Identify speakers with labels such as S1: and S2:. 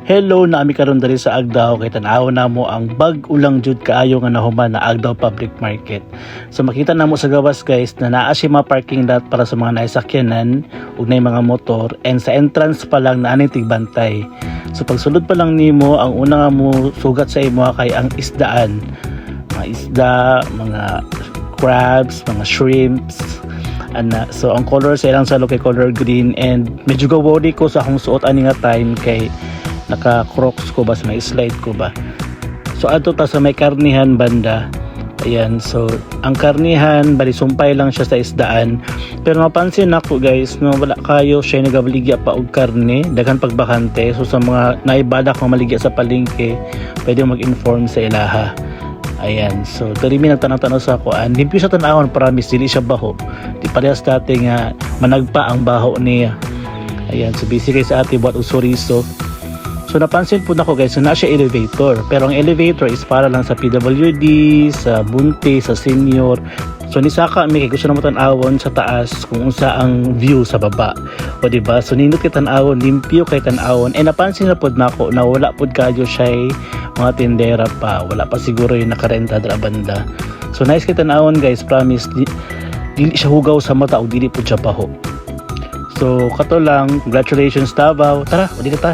S1: Hello, naami karon diri sa Agdao kay tan-aw namo ang bag-ulang jud kaayo nga nahuman na Agdao Public Market. So makita namo sa gawas guys na naa siya mga parking lot para sa mga naisakyanan ug nay mga motor, and sa entrance pa lang naa ning tigbantay. So pagsulod pa lang nimo, ang una nga mo sugat sa imo kay ang isdaan. Mga isda, mga crabs, mga shrimps. So ang color sa ilang salo kay color green, and medyo gawodi ko sa akong suot ani nga time kay naka-crocs ko ba, sa may slide ko ba. So ato ta sa may karnihan banda. Ayan, so ang karnihan bali sumpay lang siya sa isdaan. Pero mapansin nako guys, no, wala kayo siya nagabaligya pa og karne, daghan pagbakante. So sa mga naibadak nga maligya sa palengke, pwede mag-inform sa ilaha. Ayan, so dali mi nagtanong-tanong sa kuan, limpyo sa tan-awon, promise dili siya baho. Di parehas dati nga managpa ang baho niya. Ayan, so busy kay sa ate buat usuriso. So napansin po nako guys, so na siya elevator. Pero ang elevator is para lang sa PWD, sa bunti, sa senior. So ni saka mi kay gusto na mo tan-awon sa taas kung unsa ang view sa baba. O di ba? So nindot kay tan-awon, limpyo kay tan-awon. And napansin na pod nako na wala pod kayo siya mga tindera pa. Wala pa siguro yung nakarenta dra banda. So nice kay tan-awon guys, promise. Dili siya hugaw sa mata o dili pod siya baho. So kato lang, congratulations Davao. Tara, udi ka ta.